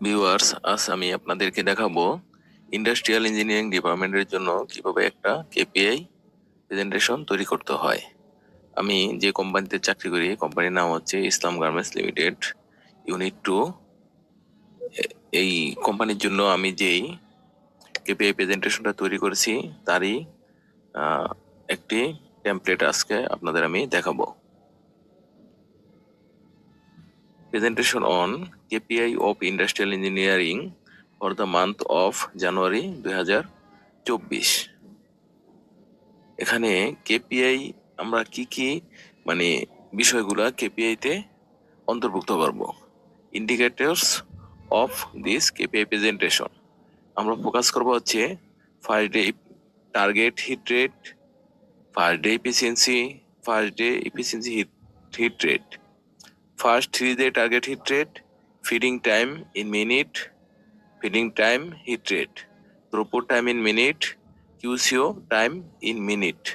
Viewers, আজ আমি আপনাদেরকে দেখাবো ইন্ডাস্ট্রিয়াল ইঞ্জিনিয়ারিং ডিপার্টমেন্টের জন্য কিভাবে একটা কেপিআই প্রেজেন্টেশন তৈরি করতে হয়। আমি যে কোম্পানিতে চাকরি করি, কোম্পানির নাম হচ্ছে ইসলাম গার্মেন্টস লিমিটেড ইউনিট 2। এই কোম্পানির জন্য আমি যেই কেপিআই প্রেজেন্টেশনটা তৈরি করেছি তারই একটি টেমপ্লেট আজকে আপনাদের আমি দেখাবো। Presentation on KPI of industrial engineering for the month of January 2024। এখানে কেপিআই আমরা কি মানে বিষয়গুলা কেপিআই তে অন্তর্ভুক্ত করব। Indicators of this KPI presentation আমরা ফোকাস করব হচ্ছে first day target hit rate, first day efficiency, hit rate, first 3 day target hit rate, feeding time in minute, feeding time hit rate, throughput time in minute, QCO time in minute,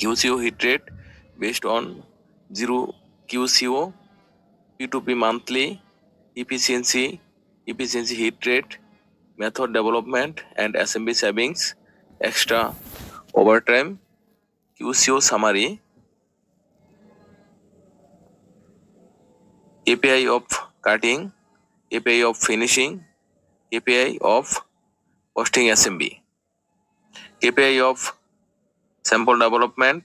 QCO hit rate based on 0 QCO, P2P monthly, efficiency hit rate, method development and assembly savings, extra overtime, QCO summary, KPI of cutting, KPI of finishing, KPI of posting assembly, KPI of sample development,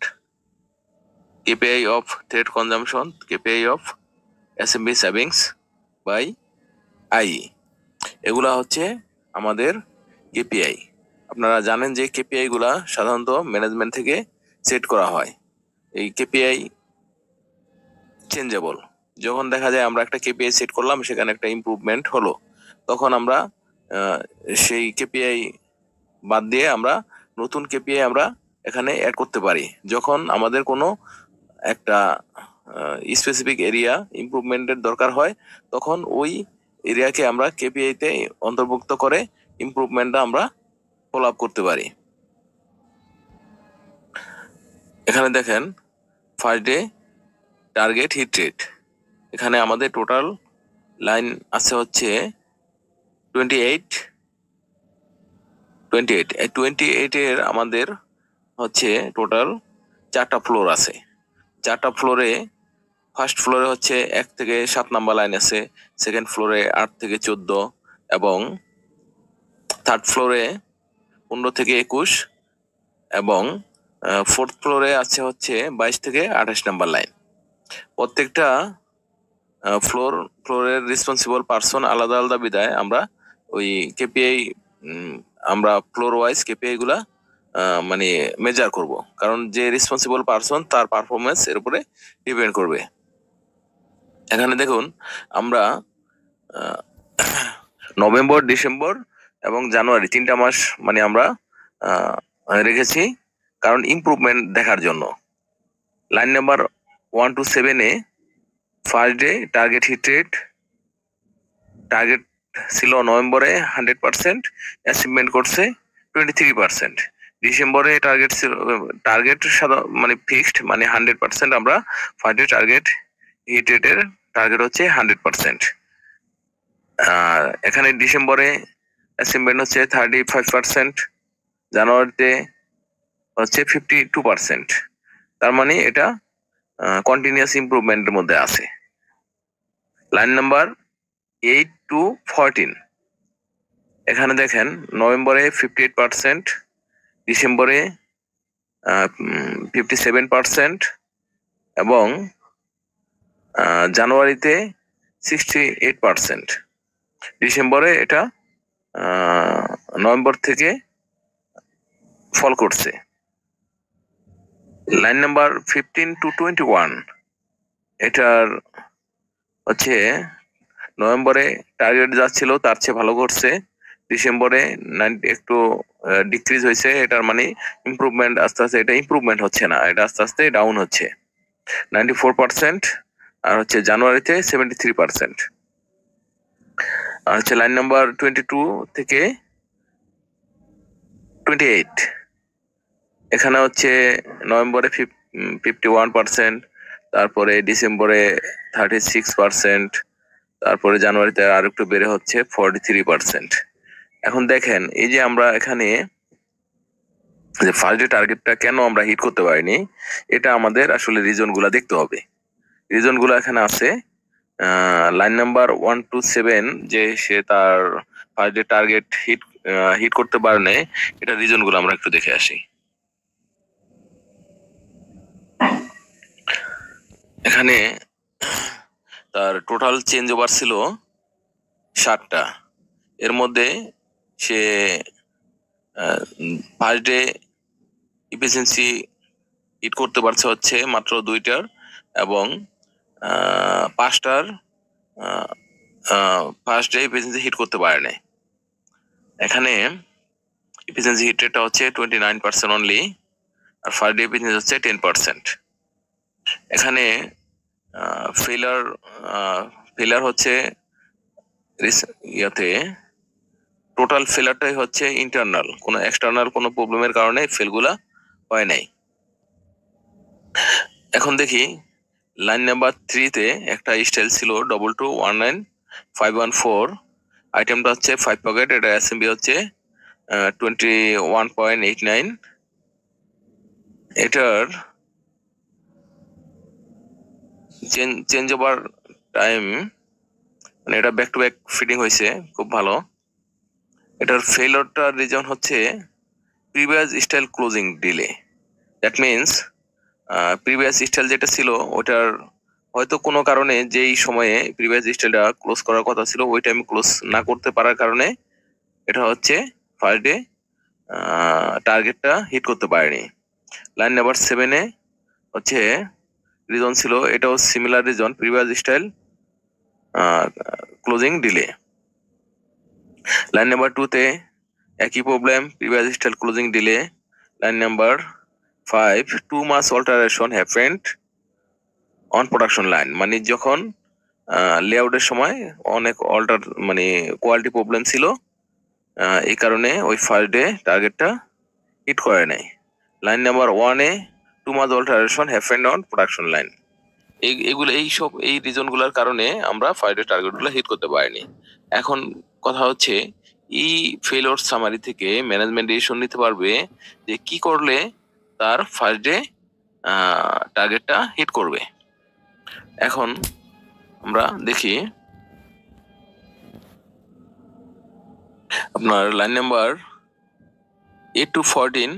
KPI of thread consumption, KPI of assembly savings by IE। এগুলা হচ্ছে আমাদের KPI. আপনারা জানেন যে KPI গুলা সাধারণত management থেকে set করা হয়। এই কেপিআই চেঞ্জেবল। যখন দেখা যায় আমরা একটা কেপিআই সেট করলাম, সেখানে একটা ইমপ্রুভমেন্ট হলো, তখন আমরা সেই কেপিআই বাদ দিয়ে আমরা নতুন কেপিআই আমরা এখানে অ্যাড করতে পারি। যখন আমাদের কোনো একটা স্পেসিফিক এরিয়া ইমপ্রুভমেন্টের দরকার হয়, তখন ওই এরিয়াকে আমরা কেপিআই তে অন্তর্ভুক্ত করে ইমপ্রুভমেন্টটা আমরা ফলো আপ করতে পারি। এখানে দেখেন first day target hit rate, এখানে আমাদের টোটাল লাইন আছে হচ্ছে 28। এই 28 এর আমাদের হচ্ছে টোটাল 4টা ফ্লোর আছে। 4টা ফ্লোরে ফার্স্ট ফ্লোরে হচ্ছে 1 থেকে 7 নাম্বার লাইন আছে, সেকেন্ড ফ্লোরে 8 থেকে 14 এবং থার্ড ফ্লোরে 15 থেকে 21 এবং ফোর্থ ফ্লোরে আছে হচ্ছে 22 থেকে 28 নাম্বার লাইন। প্রত্যেকটা ফ্লোরের রেসপন্সিবল পারসন আলাদা আলাদা বিদায় আমরা ওই কেপিআই আমরা ফ্লোর ওয়াইজ কেপিআই গুলা মানে মেজার করব, কারণ যে রেসপন্সিবল পারসন তার পারফরমেন্স এর উপরে ডিপেন্ড করবে। এখানে দেখুন আমরা নভেম্বর, ডিসেম্বর এবং জানুয়ারি 3টা মাস মানে আমরা রেখেছি কারণ ইমপ্রুভমেন্ট দেখার জন্য। লাইন নাম্বার 1 to 7 এ first day target hit rate, target ছিল নভেম্বরে 100%, অ্যাচিভমেন্ট করছে 23%। ডিসেম্বরে টার্গেট মানে ফিক্সড মানে 100%, আমরা ফার্স্ট ডে টার্গেট হিট রেটের টার্গেট হচ্ছে 100%। আর এখানে ডিসেম্বরে অ্যাচিভমেন্ট হচ্ছে 35%, জানুয়ারিতে হচ্ছে 52%। তার মানে এটা কন্টিনিউয়াস ইমপ্রুভমেন্টের মধ্যে আছে। লাইন নাম্বার 8 to 14, এখানে দেখেন নভেম্বরে 58%, ডিসেম্বরে 57% এবং জানুয়ারিতে 68%। ডিসেম্বরে এটা নভেম্বর থেকে ফল করছে। লাইন নাম্বার 15 to 21, এটার হচ্ছে নভেম্বরে টার্গেট যাচ্ছিল তার চেয়ে ভালো করছে, ডিসেম্বরে একটু ডিক্রিজ হয়েছে, এটার মানে ইমপ্রুভমেন্ট আস্তে আস্তে, এটা ইমপ্রুভমেন্ট হচ্ছে না, এটা আস্তে আস্তে ডাউন হচ্ছে 94%। আর হচ্ছে জানুয়ারিতে 73%। আর হচ্ছে লাইন নাম্বার 22 থেকে 28, এখানে হচ্ছে নভেম্বরে 51%, তারপরে ডিসেম্বরে 36%, তারপরে জানুয়ারিতে আর একটু বেড়ে হচ্ছে 43%। এখন দেখেন এই যে আমরা এখানে যে ফার্স্ট ডে টার্গেটটা কেন আমরা হিট করতে পারিনি, এটা আমাদের আসলে রিজন গুলা দেখতে হবে। রিজন গুলো এখানে আছে, লাইন নাম্বার 1 to 7 যে সে তার ফার্স্ট ডে টার্গেট হিট করতে পারে নাই, এটা রিজন গুলো আমরা একটু দেখে আসি। এখানে তার টোটাল চেঞ্জ ওভার ছিল 7টা, এর মধ্যে সে ফার্স্ট ডে ইফিসিয়েন্সি হিট করতে পারছে হচ্ছে মাত্র 2টার, এবং 5টার ফার্স্ট ডে ইফিসিয়েন্সি হিট করতে পারে নাই। এখানে ইফিসিয়েন্সি হিট রেটটা হচ্ছে 29% অনলি, আর ফার্স্ট ডে ইফিসিয়েন্সি হচ্ছে 10%। এখানে ফেলার হচ্ছে ইয়াতে টোটাল ফেলারটাই হচ্ছে ইন্টারনাল, কোনো এক্সটার্নাল কোনো প্রবলেমের কারণে ফেলগুলা হয় নাই। এখন দেখি লাইন নাম্বার 3-তে একটা স্টাইল ছিল 2219,514, আইটেমটা হচ্ছে 5 পকেট, এটা এসএমবি হচ্ছে 21.89। এটার চেঞ্জ ওভার টাইম, মানে এটা ব্যাক টু ব্যাক ফিটিং হয়েছে, খুব ভালো। এটার ফেইলরটার রিজন হচ্ছে previous style closing delay. That means previous style যেটা ছিল ওটার হয়তো কোনো কারণে যেই সময়ে প্রিভিয়াস স্টাইলটা ক্লোজ করার কথা ছিল ওই টাইমে ক্লোজ না করতে পারার কারণে এটা হচ্ছে ফার্স্ট ডে টার্গেটটা হিট করতে পারেনি। লাইন নাম্বার 7-এ হচ্ছে রিজন ছিল, এটাও similar reason, previous style closing delay. Line number 2-তে একই problem, previous style closing delay. Line number 5, too much alteration happened on production line, মানে যখন লেআউটের সময় অনেক মানে কোয়ালিটি প্রবলেম ছিল, এই কারণে ওই ফার্স্ট ডে টার্গেটটা হিট করে নাই। লাইন নাম্বার 1-এ too much alteration happened on production line. এইগুলো এই রিজনগুলোর কারণে আমরা ফার্স্ট ডে টার্গেটগুলো হিট করতে পারিনি। এখন কথা হচ্ছে এই ফেলোর সামারি থেকে ম্যানেজমেন্ট ডিসিশন নিতে পারবে যে কি করলে তার ফার্স্ট ডে টার্গেটটা হিট করবে। এখন আমরা দেখি আপনার লাইন নাম্বার 8 to 14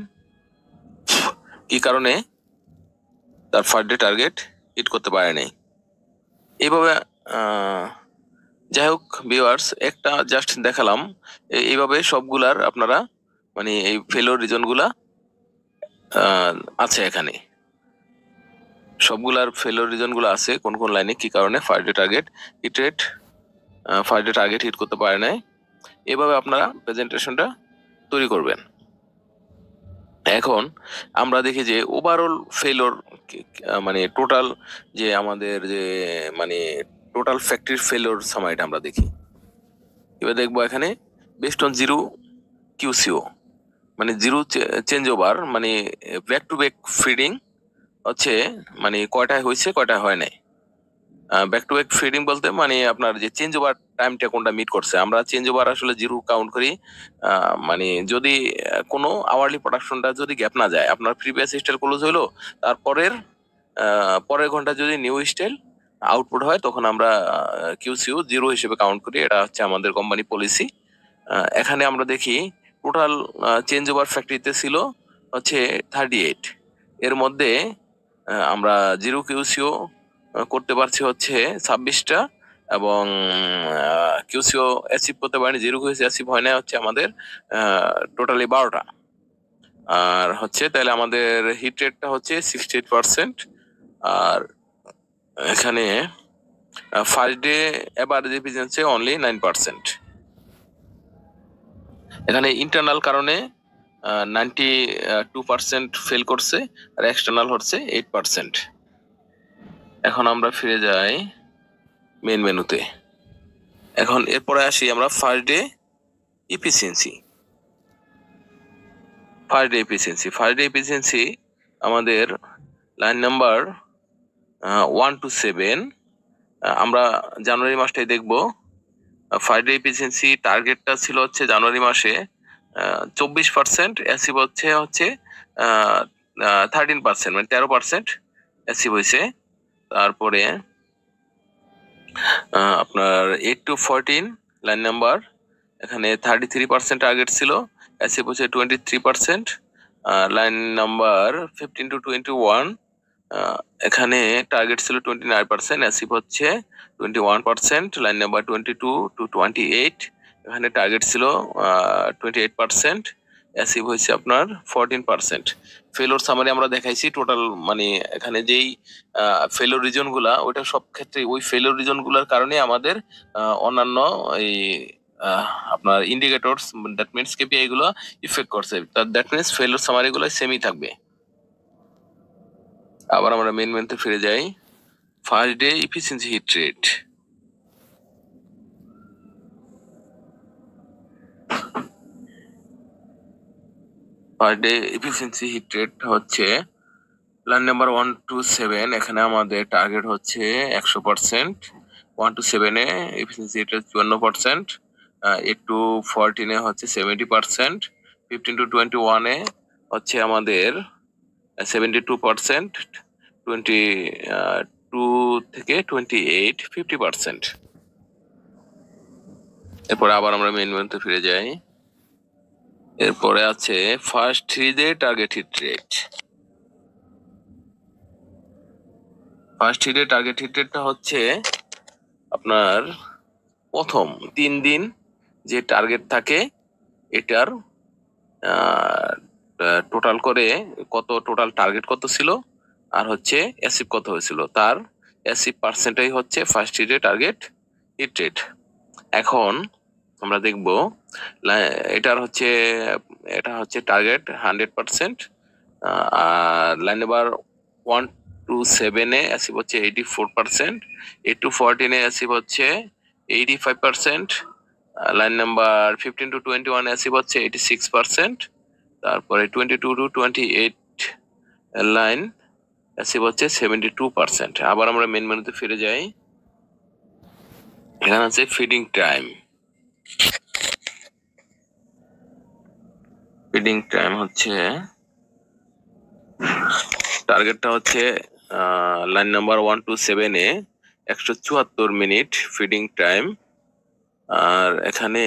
কি কারণে তার ফার্স্ট ডে টার্গেট হিট করতে পারে নাই। এইভাবে যাই হোক ভিউয়ার্স, একটা জাস্ট দেখালাম, এইভাবে সবগুলার আপনারা মানে এই ফেলোর রিজনগুলা আছে, এখানে সবগুলার ফেলোর রিজনগুলো আছে, কোন কোন লাইনে কি কারণে ফার্স্ট ডে টার্গেট হিট করতে পারে নাই। এভাবে আপনারা প্রেজেন্টেশনটা তৈরি করবেন। এখন আমরা দেখি যে ওভারঅল ফেলোর মানে টোটাল যে আমাদের যে মানে টোটাল ফ্যাক্টরি ফেলোর সামারিটা আমরা দেখি। এবার দেখবো এখানে বেস্ট অন জিরো কিউসিও, মানে জিরো চেঞ্জ ওভার, মানে ব্যাক টু ব্যাক ফিডিং হচ্ছে, মানে কয়টায় হয়েছে কয়টায় হয় নাই। ব্যাক টু ব্যাক ফিডিং বলতে মানে আপনার যে চেঞ্জ ওভার টাইমটা কোনটা মিট করছে, আমরা চেঞ্জ ওভার আসলে জিরো কাউন্ট করি, মানে যদি কোনো আওয়ারলি প্রোডাকশনটা যদি গ্যাপ না যায়, আপনার প্রিভিয়াস স্টাইল ক্লোজ হইলো, তারপরের পরের ঘন্টা যদি নিউ স্টাইল আউটপুট হয় তখন আমরা কিউসিউ জিরো হিসেবে কাউন্ট করি, এটা হচ্ছে আমাদের কোম্পানি পলিসি। এখানে আমরা দেখি টোটাল চেঞ্জ ওভার ফ্যাক্টরিতে ছিল হচ্ছে 38, এর মধ্যে আমরা জিরো কিউসিও করতে পারছি হচ্ছে 26টা, এবং কিউসিও অ্যাচিভ করতে পারিনি, জিরো কিউসিও অ্যাচিভ হয় না হচ্ছে আমাদের টোটালি 12টা। আর হচ্ছে তাহলে আমাদের হিট রেটটা হচ্ছে 68%, আর এখানে first day average efficiency only 9%। এখানে ইন্টারনাল কারণে 92% ফেল করছে, আর এক্সটার্নাল হচ্ছে 8%। এখন আমরা ফিরে যাই মেন মেনুতে। এখন এরপরে আসি আমরা ফার্স্ট ডে এফিসিয়েন্সি। আমাদের লাইন নাম্বার 1 to 7 আমরা জানুয়ারি মাসটাই দেখবো। 5 ডে এফিসিয়েন্সি টার্গেটটা ছিল হচ্ছে জানুয়ারি মাসে 24%, অ্যাচিভ হচ্ছে 13%, মানে 13% অ্যাচিভ হয়েছে। তারপরে আপনার 8 to 14 লাইন নাম্বার, এখানে 33% টার্গেট ছিল, অ্যাচিভ হচ্ছে 23%। লাইন নাম্বার 15 to 21, এখানে টার্গেট ছিল 29%, অ্যাচিভ হচ্ছে 21%। লাইন নাম্বার 22 to 28, এখানে টার্গেট ছিল 28%, অ্যাচিভ হয়েছে আপনার 14%। ফেলোর সামারি আমরা দেখাইছি টোটাল, মানে এখানে যেই ফেলোর রিজন গুলা, ওইটা সব ক্ষেত্রে ওই ফেলোর রিজন গুলার কারণে আমাদের অন্যান্য এই আপনার ইন্ডিকেটরস, দ্যাট মিনস কেপিআই গুলো ইফেক্ট করছে। দ্যাট মিনস ফেলোর সামারি গুলো সেমই থাকবে। আবার আমরা মেন মেনুতে ফিরে যাই। First day efficiency hit rate. First day efficiency hit rate হচ্ছে লাইন নাম্বার 1 to 7, এখানে আমাদের টার্গেট হচ্ছে 100%। 1 to 7 এ এফিসিয়েন্সি হিট রেট 54%, 8 to 14 এ হচ্ছে 70%, 15 to 21 এ হচ্ছে আমাদের 72%, 22 থেকে 28 50%। এরপরে আবার আমরা মেন মেনুতে ফিরে যাই। এরপরে আছে first 3 day target hit rate. First 3 day target hit রেটটা হচ্ছে আপনার প্রথম 3 দিন যে টার্গেট থাকে এটার টোটাল করে টোটাল টার্গেট কত ছিল আর হচ্ছে অ্যাচিভ কত হয়েছিল, তার অ্যাচিভ পার্সেন্টেজ হচ্ছে first 3 day target hit rate. এখন আমরা দেখব এটা হচ্ছে টার্গেট 100%। আর লাইন নাম্বার 1 to 7 এ অ্যাচিভ হচ্ছে 84%, 8 to 14 এ অ্যাচিভ হচ্ছে 85%, লাইন নাম্বার 15 to 21 এ অ্যাচিভ হচ্ছে 86%, তারপরে 22 to 28 লাইন অ্যাচিভ হচ্ছে 72%। আবার আমরা মেন মেনুতে ফিরে যাই। এখানে আছে ফিডিং টাইম। ফিডিং টাইম হচ্ছে টার্গেটটা হচ্ছে লাইন নাম্বার 1 to 7 এ 174 মিনিট ফিডিং টাইম। আর এখানে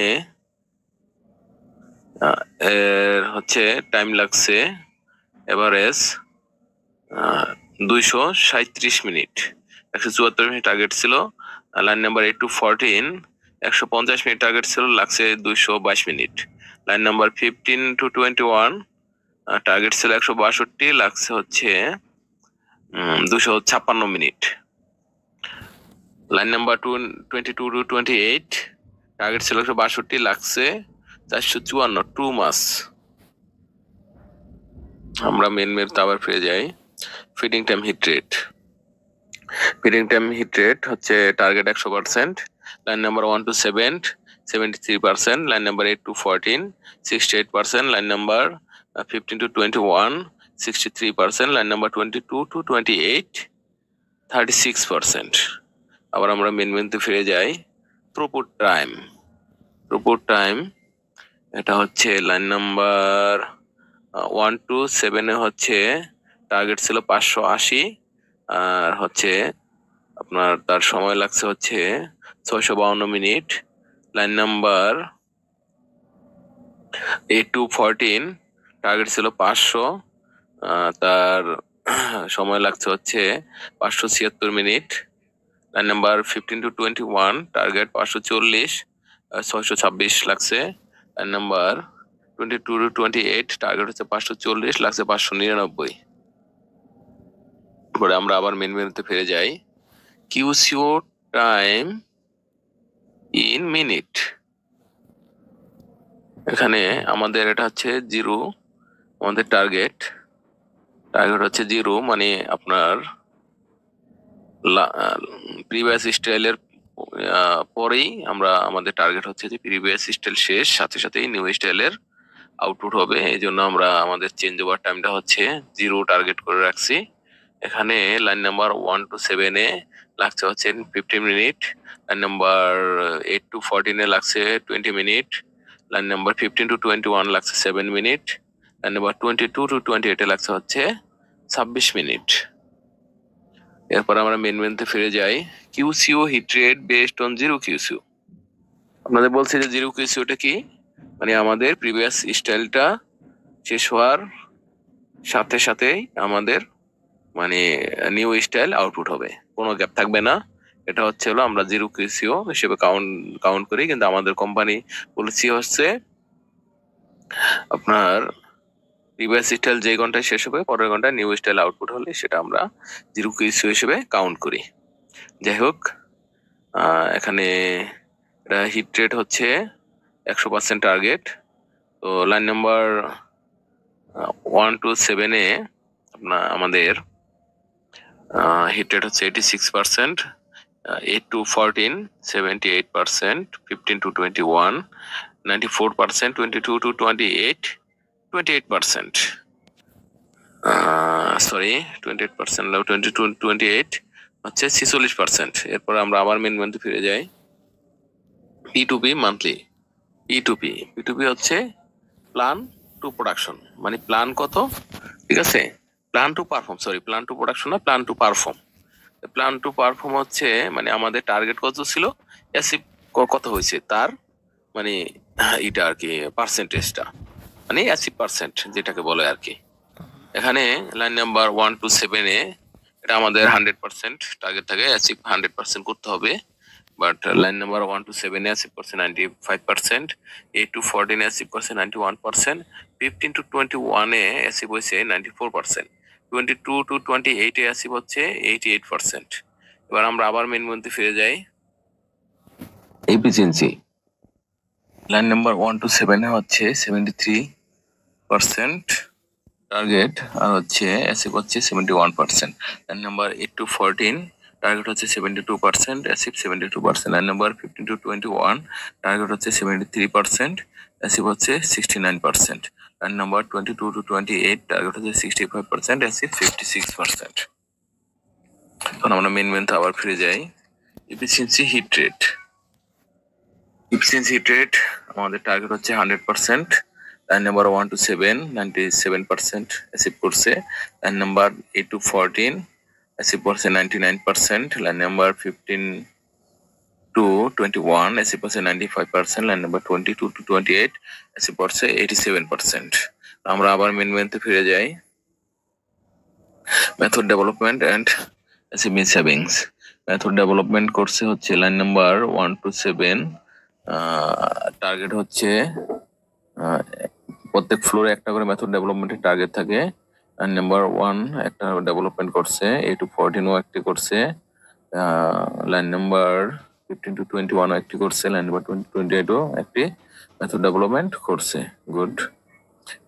হচ্ছে টাইম লাগছে এভারেজ 237 মিনিট। 174 মিনিট টার্গেট ছিল। Line number 8 to 14 150 minute target ছিল, লাগছে 222 minute. Line number 15 to 21 target ছিল 162, লাগছে হচ্ছে 256 minute. Line number 22 to 28 target ছিল 162, লাগছে 454, 2 মাস। আমরা মেন মেনুতে আবার ফিরে যাই। Feeding time hit rate. Feeding time hit rate হচ্ছে target 100%, line number 1 to 7 73%, line number 8 to 14 68%, line number 15 to 21 63%, line number 22 to 28 36%। আবার আমরা মেন মেনুতে ফিরে যাই। Throughput time. থ্রুপুট টাইম এটা হচ্ছে লাইন নাম্বার 1 to 7 এ হচ্ছে টার্গেট ছিল 580, আর হচ্ছে আপনার তার সময় লাগছে হচ্ছে 652 minute. Line number 8 to 14 target ছিল 500, তার সময় লাগছে হচ্ছে 576 minute. Line number 15 to 21 target 540, 626 লাগছে। লাইন নাম্বার 22 to 28 টার্গেট হচ্ছে 540, লাগছে 599। পরে আমরা আবার মেন মেনুতে ফিরে যাই। কিউসিও টাইম ইন মিনিট। এখানে আমাদের এটা হচ্ছে 0, আমাদের টার্গেট হচ্ছে 0, মানে আপনার প্রিভিয়াস স্টাইলের পরেই আমাদের টার্গেট হচ্ছে যে প্রিভিয়াস স্টাইল শেষ, সাথে সাথেই নিউ স্টাইলের আউটপুট হবে। এই জন্য আমরা আমাদের চেঞ্জ ওভার টাইমটা হচ্ছে 0 টার্গেট করে রাখছি। এখানে লাইন নাম্বার 1 to 7 এ লাগছে হচ্ছে 15 মিনিট, লাইন নাম্বার 8 to 14 এ লাগছে 20 মিনিট, লাইন নাম্বার 15 to 21 লাগছে 7 মিনিট, লাইন নাম্বার 22 to 28 এ লাগছে হচ্ছে 26 মিনিট। এরপর আমরা মেন মেনুতে ফিরে যাই। QCO hit rate based on zero QCO. আপনাদের বলছি যে জিরো কিউসিওটা কি, মানে আমাদের প্রিভিয়াস স্টাইলটা শেষ হওয়ার সাথে সাথেই আমাদের মানে নিউ স্টাইল আউটপুট হবে, কোনো গ্যাপ থাকবে না। এটা হচ্ছে হলো আমরা জিরো কিউসিও হিসেবে কাউন্ট করি, কিন্তু আমাদের কোম্পানি পলিসি হচ্ছে আপনার প্রিভিয়াস স্টাইল যে ঘন্টায় শেষ হবে পরের ঘন্টায় নিউ স্টাইল আউটপুট হলে সেটা আমরা জিরো কিউসিও হিসেবে কাউন্ট করি। যাই হোক, এখানে হিট রেট হচ্ছে 100% টার্গেট। তো লাইন নাম্বার 1 to 7 এ আমাদের হিট রেট হচ্ছে 86%, 8 to 14 78%, 15 to 21 94%, 22 to 28 28%, sorry 28%, 22 to 28 হচ্ছে 46%। এরপর আমরা আবার মেন মেনুতে ফিরে যাই। P2P monthly. P2P হচ্ছে প্ল্যান টু প্রোডাকশন, মানে প্ল্যান কত, ঠিক আছে, plan to perform, sorry plan to production না, plan to perform. Plan to perform হচ্ছে মানে আমাদের টার্গেট কত ছিল, অ্যাচিভ কত হয়েছে তার মানে এটা আর কি পার্সেন্টেজটা, মানে অ্যাচিভ পার্সেন্ট যেটাকে বলে আর কি। এখানে লাইন নাম্বার 1 to 7 এ এটা আমাদের 100% টার্গেট থাকে, অ্যাচিভ 100% করতে হবে। বাট লাইন নাম্বার 1 to 7 এ অ্যাচিভ করছে 95%, 8 to 14 এ অ্যাচিভ করছে 91%, 15 to 21 এ অ্যাচিভ হয়েছে 94%, 22 to 28 এ অ্যাচিভ হচ্ছে 88%। এবার আমরা আবার মেন মেনুতে ফিরে যাই। এফিসিয়েন্সি লাইন নাম্বার 1 to 7 এ হচ্ছে 73% টার্গেট, আর হচ্ছে অ্যাচিভ হচ্ছে 71%। লাইন নাম্বার 8 to 14 টার্গেট হচ্ছে 72%, achieve 72%। Line number 15 to 21 target হচ্ছে 73%, অ্যাচিভ হচ্ছে 69%। লাইন নাম্বার 22 to 28 টার্গেট হচ্ছে 65%, অ্যাচিভ 56%। তখন আমরা মেন মেনুতে আবার ফিরে যাই। এফিসিয়েন্সি হিট রেট আমাদের টার্গেট হচ্ছে 100%। লাইন নাম্বার 1 to 7 97% অ্যাচিভ করছে। লাইন নাম্বার 8 to 14 অ্যাচিভ করছে 99%। লাইন নাম্বার 15 to 21 অ্যাচিভ করছে 95%। লাইন নাম্বার 22 to 28 অ্যাচিভ করছে 87%। আমরা আবার মেন মেনুতে ফিরে যাই। Method development and achievement savings. Method development করছে হচ্ছে লাইন নাম্বার 1 to 7, টার্গেট হচ্ছে প্রত্যেক ফ্লোরে একটা করে মেথড ডেভেলপমেন্টের টার্গেট থাকে। লাইন নাম্বার 1 একটা ডেভেলপমেন্ট করছে, 8 to 14 ও একটি করছে, লাইন নাম্বার 15 to 21 ও একটি করছে, লাইন নাম্বার 20 to 28 ও একটি মেথড ডেভেলপমেন্ট করছে। গুড।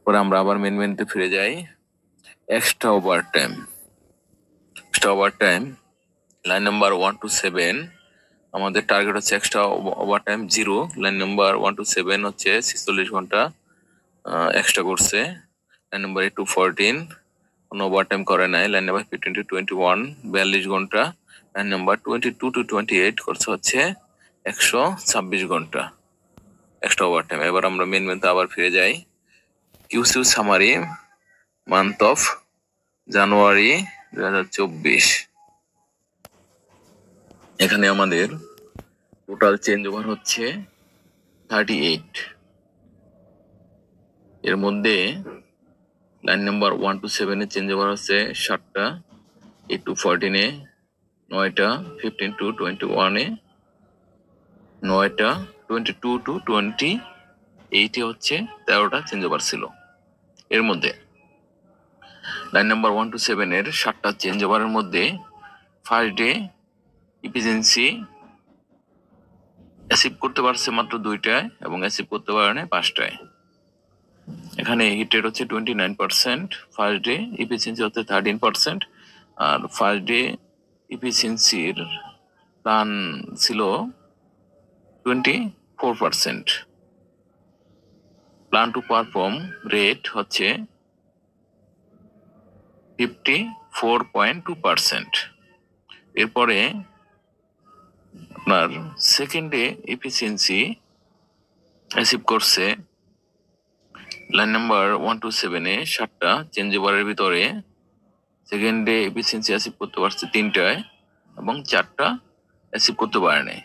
পরে আমরা আবার মেন মেনুতে ফিরে যাই। Extra overtime line number 1 to 7 আমাদের টার্গেট হচ্ছে extra overtime 0। Line number 1 to 7 হচ্ছে 46 ঘন্টা এক্সট্রা করছে। লাইন নাম্বার 8 to 14 কোনো ওভারটাইম করে নাই। লাইন নাম্বার 15 to 21 42 ঘন্টা। লাইন নাম্বার 22 to 28 করছে হচ্ছে 126 ঘন্টা এক্সট্রা ওভারটাইম। এবার আমরা মেন মেনুতে আবার ফিরে যাই। কিউসিউ সামারি মান্থ অফ জানুয়ারি 2024। এখানে আমাদের টোটাল চেঞ্জ ওভার হচ্ছে 38। এর মধ্যে line number 1 to 7 A change over হচ্ছে 7টা, 8 to 14 A 9টা, 15 to 21 A 9টা, 22 to 28 এ হচ্ছে 13টা চেঞ্জ ওভার ছিল। এর মধ্যে লাইন নাম্বার 1 to 7 এর 7টা চেঞ্জ ওভারের মধ্যে ফার্স্ট ডে ইফিসিয়েন্সি অ্যাচিভ করতে পারছে মাত্র 2টায় এবং অ্যাচিভ করতে পারে না 5টায়। এখানে হিট রেট হচ্ছে 29%, ফার্স্ট ডে ইফিসিয়েন্সি হচ্ছে 13%, আর ফার্স্ট ডে ইফিসিয়েন্সির প্ল্যান ছিল 24%। প্ল্যান টু পারফর্ম রেট হচ্ছে 4.2%। এরপরে আপনার সেকেন্ডে এফিসিয়েন্সি অ্যাচিভ করছে লাইন নাম্বার 1 to 7-এ 7টা চেঞ্জ ওভারের ভিতরে সেকেন্ডে এফিসিয়েন্সি অ্যাচিভ করতে পারছে 3টায় এবং 4টা অ্যাচিভ করতে পারে নাই।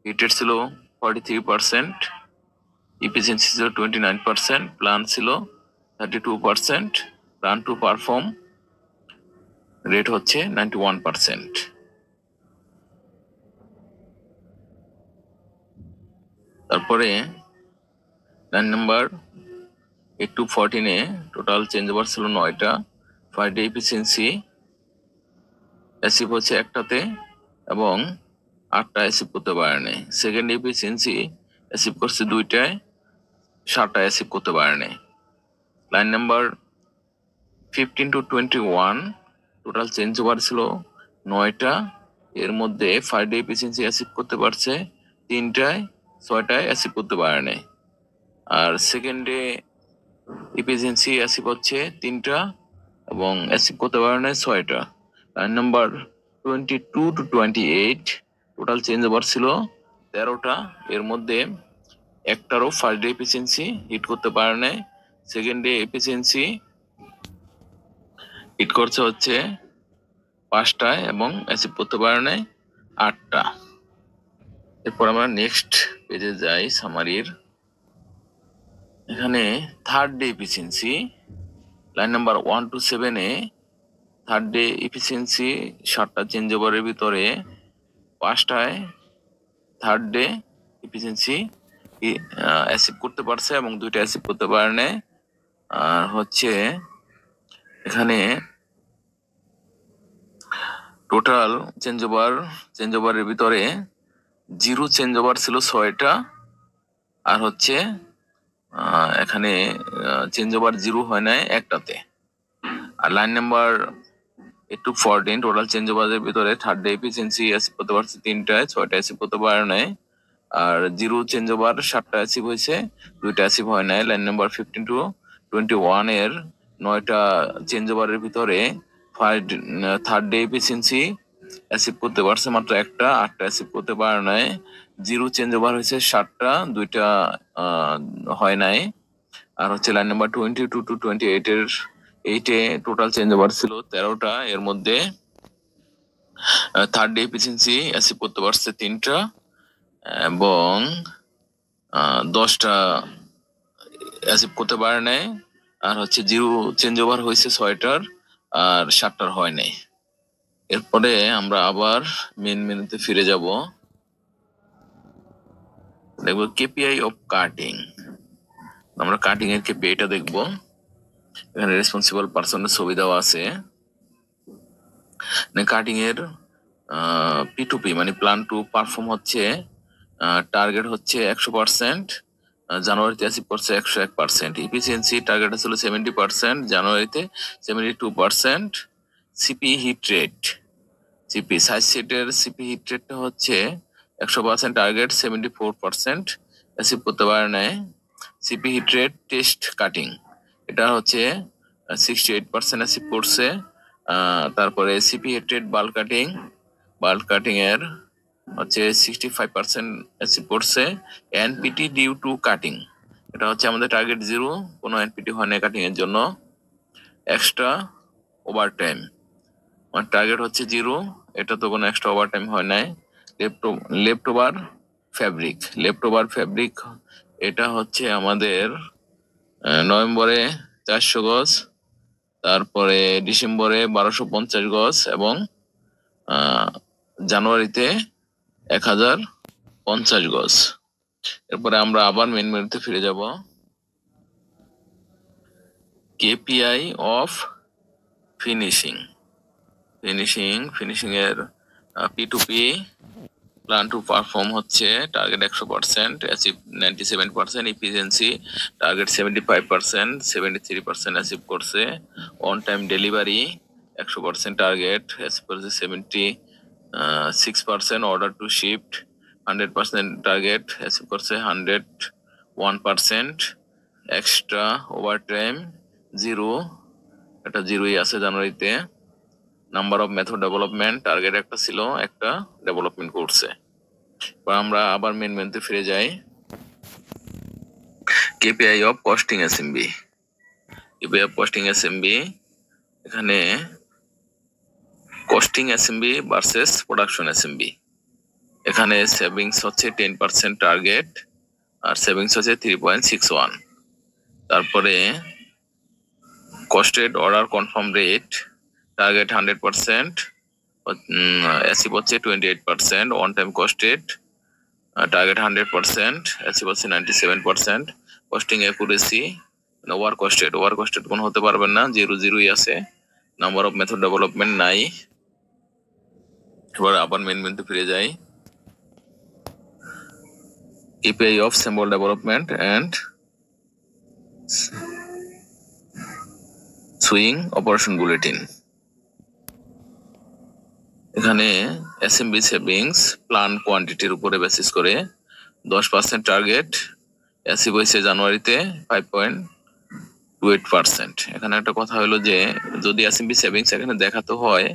হিট রেট ছিল 43%, এফিসিয়েন্সি ছিল 29%, প্ল্যান ছিল 32%, প্ল্যান টু পারফর্ম রেট হচ্ছে 91%। তারপরে লাইন নাম্বার 8 to 14-এ টোটাল চেঞ্জ ওভার ছিল 9টা, পার ডে এফিসিয়েন্সি অ্যাচিভ হচ্ছে 1টাতে এবং 8টা অ্যাচিভ করতে পারে নাই। সেকেন্ড এফিসিয়েন্সি অ্যাচিভ করছে 2টায়, 7টা অ্যাচিভ করতে পারে নাই। Line number 15 to 21 total change over ছিল 9টা, এর মধ্যে পার ডে এফিসিয়েন্সি অ্যাচিভ করতে পারছে 3টায়, 6টায় অ্যাচিভ করতে পারে নাই। আর সেকেন্ডে এফিসিয়েন্সি অ্যাচিভ হচ্ছে 3টা এবং অ্যাচিভ করতে পারে নাই 6টা। Line number 22 to 28 total change over ছিল 13টা, এর মধ্যে একটারও ফার্স্ট ডে এফিসিয়েন্সি হিট করতে পারে নাই। সেকেন্ড ডে এফিসিয়েন্সি হিট করছে হচ্ছে 5টায় এবং অ্যাচিভ করতে পারে নাই 8টা। এরপর আমরা নেক্সট পেজে যাই সামারির। এখানে third day efficiency line number 1 to 7-এ থার্ড ডে এফিসিয়েন্সি 7টা চেঞ্জ ওভারের ভিতরে 5টায় থার্ড ডে এফিসিয়েন্সি অ্যাচিভ করতে পারছে এবং 2টা অ্যাচিভ করতে পারে নাই। আর হচ্ছে এখানে টোটাল চেঞ্জ ওভারের ভিতরে 0 চেঞ্জ ওভার ছিল 6টা, আর হচ্ছে এখানে চেঞ্জ ওভার 0 হয় নাই 1টাতে। আর line number 8 to 14 total change ওভারের ভিতরে থার্ড ডে এফিসিয়েন্সি অ্যাচিভ করতে পারছে 3টায়, 6টা অ্যাচিভ করতে পারে নাই। আর 0 চেঞ্জ ওভার 7টা অ্যাচিভ হয়েছে, 2টা অ্যাচিভ হয় নাই। লাইন নাম্বার 15 to 21 এর 9টা চেঞ্জ ওভারের ভিতরে থার্ড ডে এফিসিয়েন্সি অ্যাচিভ করতে পারছে মাত্র 1টা, 8টা অ্যাচিভ করতে পারে নাই। 0 চেঞ্জ ওভার হয়েছে 7টা, 2টা হয় নাই। আর হচ্ছে লাইন নাম্বার 22 to 28-এ টোটাল চেঞ্জ ওভার ছিল 13টা, এর মধ্যে থার্ড ডে এফিসিয়েন্সি অ্যাচিভ করতে পারছে 3টা এবং 10টা অ্যাচিভ করতে পারে নাই। আর হচ্ছে 0 চেঞ্জ ওভার হয়েছে 6টার আর 7টার হয় নাই। এরপরে আমরা আবার মেন মেনুতে ফিরে যাব, দেখবো কেপিআই অফ কাটিং। আমরা কাটিং এর কেপিআইটা দেখবো। এখানে রেসপন্সিবল পারসনের ছবি দেওয়া আছে। কাটিং এর P2P মানে প্ল্যান টু পারফর্ম হচ্ছে টার্গেট হচ্ছে 100%, জানুয়ারিতে অ্যাচিভ করছে 101%। এফিসিয়েন্সি টার্গেট ছিল 70%, জানুয়ারিতে 72%। CP hit rate, CP size সেটের সিপি হিট রেটটা হচ্ছে 100%, টার্গেট 74%, অ্যাচিভ করতে পারে নাই। CP hit rate test cutting এটা হচ্ছে 68% অ্যাচিভ করছে। তারপরে CP hit rate bulk cutting এর হচ্ছে 65% অ্যাচিভ করছে। এনপিটি ডিউ টু কাটিং এটা হচ্ছে আমাদের টার্গেট 0, কোনো এনপিটি হয় না কাটিং এর জন্য। এক্সট্রা ওভারটাইম আমার টার্গেট হচ্ছে 0, এটা তো কোনো এক্সট্রা ওভারটাইম হয় নাই। লেফট ওভার ফ্যাব্রিক এটা হচ্ছে আমাদের নভেম্বরে 400 গজ, তারপরে ডিসেম্বরে 1250 গজ এবং জানুয়ারিতে 1050 গজ। এরপরে আমরা আবার মেন মেনুতে ফিরে যাব। কেপিআই অফ ফিনিশিং এর P2P প্ল্যান টু পারফর্ম হচ্ছে target 100%, achieve 97%, efficiency target 75%, 73% achieve করছে। On time delivery 100% target achieve করছে 76%, order to shift 100% target achieve করছে 101%। এক্সট্রা ওভারটাইম 0, এটা 0ই আছে জানুয়ারিতে। Number of method development target একটা ছিল, একটা ডেভেলপমেন্ট করছে। এবার আমরা আবার মেন মেনুতে ফিরে যাই। KPI of costing SMB. KPI of costing SMB, এখানে costing SMB versus production SMB. এখানে সেভিংস হচ্ছে 10% টার্গেট, আর সেভিংস হচ্ছে 3.61। তারপরে costed order confirm rate, target 100%, achieve হচ্ছে 28%। On time costed, target 100%, achieve হচ্ছে 97%। কস্টিং অ্যাকুরেসি, ওভার কস্টেড কোনো হতে পারবেন না, 0 আছে। নাম্বার অফ মেথড ডেভেলপমেন্ট নাই। এবার আবার মেন মেনুতে ফিরে যাই। KPI of symbol development and swing operation bulletin. এখানে এসএমবি সেভিংস প্ল্যান কোয়ান্টিটির উপরে বেসিস করে 10% টার্গেট, অ্যাচিভ হয়েছে জানুয়ারিতে 5.28%। এখানে একটা কথা হলো যে যদি এসএমবি সেভিংস এখানে দেখাতে হয়,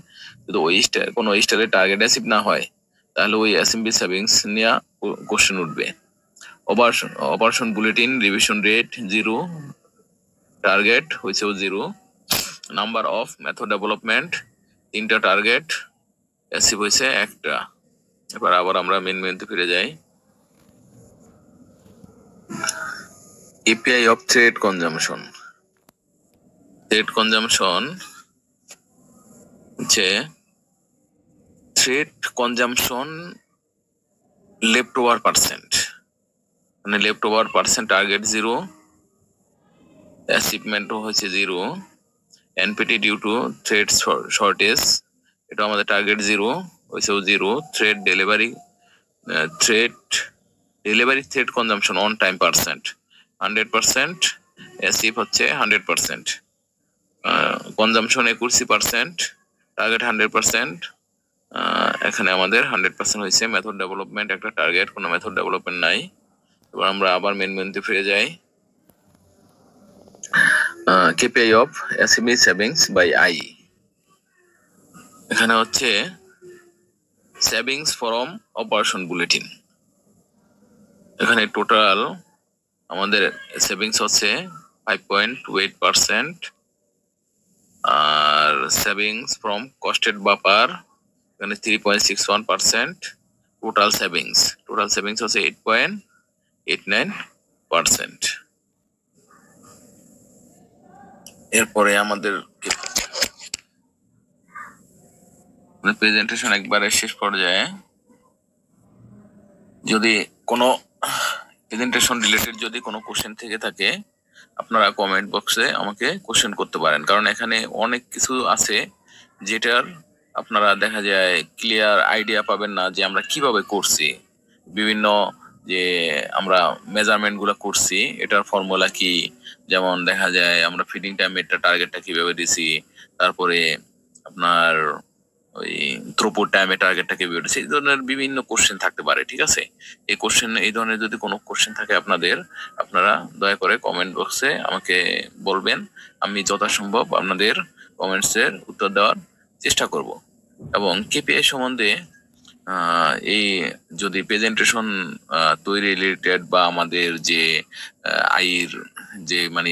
যদি ওই কোনো স্টারের টার্গেট অ্যাচিভ না হয়, তাহলে ওই এসএমবি সেভিংস নিয়ে কোশ্চেন উঠবে। Operation bulletin revision rate 0, target হয়েছে 0। নাম্বার অফ মেথড ডেভেলপমেন্ট 3টা টার্গেট, অ্যাচিভ হয়েছে 1টা। এবার আবার আমরা মেন মেনুতে ফিরে যাই। API of thread consumption. Thread consumption হচ্ছে thread consumption left over percent, মানে লেফট ওভার পার্সেন্ট টার্গেট 0, অ্যাচিভমেন্টও হয়েছে 0। NPT due to thread shortage, এটা আমাদের টার্গেট 0, হয়েছেও 0। Thread delivery thread consumption on time percent 100%, achieve হচ্ছে 100%। কনজাম্পশন একুরেসি পার্সেন্ট, টার্গেট 100%, এখানে আমাদের 100% হয়েছে। মেথড ডেভেলপমেন্ট একটা টার্গেট, কোনো মেথড ডেভেলপমেন্ট নাই। এবার আমরা আবার মেন মেনুতে ফিরে যাই। KPI of SMB savings by I. এখানে হচ্ছে সেভিংস ফ্রম অপারেশন বুলেটিন। এখানে টোটাল আমাদের সেভিংস হচ্ছে 5.28%, আর সেভিংস ফ্রম কস্টেড বাফার এখানে 3.61%। টোটাল সেভিংস হচ্ছে 8.89%। এরপরে আমাদের প্রেজেন্টেশন একবারে শেষ পর্যায়ে। যদি কোনো প্রেজেন্টেশন রিলেটেড যদি কোনো কোশ্চেন থেকে থাকে, আপনারা কমেন্ট বক্সে আমাকে কোশ্চেন করতে পারেন, কারণ এখানে অনেক কিছু আছে যেটার আপনারা দেখা যায় ক্লিয়ার আইডিয়া পাবেন না যে আমরা কিভাবে করছি। বিভিন্ন যে আমরা মেজারমেন্ট গুলা করছি, এটার ফর্মুলা কি, যেমন দেখা যায় আমরা ফিডিং টাইমের টার্গেটটা কিভাবে দিছি, তারপরে আপনার ওই থ্রুপুট টাইমে টার্গেটটা কিভাবে দিছি, এই ধরনের বিভিন্ন কোশ্চেন থাকতে পারে। ঠিক আছে, এই ধরনের যদি কোনো কোশ্চেন থাকে আপনারা দয়া করে কমেন্ট বক্সে আমাকে বলবেন, আমি যথাসম্ভব আপনাদের কমেন্টসের উত্তর দেওয়ার চেষ্টা করব। এবং কেপিআই সম্বন্ধে এই যদি প্রেজেন্টেশন তৈরি রিলেটেড বা আমাদের যে আইর যে মানে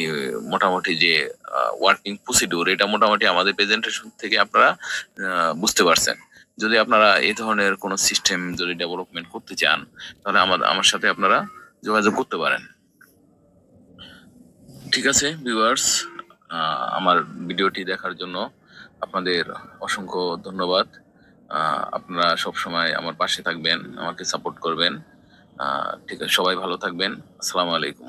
মোটামুটি যে ওয়ার্কিং প্রসিডিউর, এটা মোটামুটি আমাদের প্রেজেন্টেশন থেকে আপনারা বুঝতে পারছেন। যদি আপনারা এই ধরনের কোনো সিস্টেম যদি ডেভেলপমেন্ট করতে চান, তাহলে আমার সাথে আপনারা যোগাযোগ করতে পারেন। ঠিক আছে ভিউয়ার্স, আমার ভিডিওটি দেখার জন্য আপনাদের অসংখ্য ধন্যবাদ। আপনারা সবসময় আমার পাশে থাকবেন, আমাকে সাপোর্ট করবেন। ঠিক আছে, সবাই ভালো থাকবেন। আসসালামু আলাইকুম।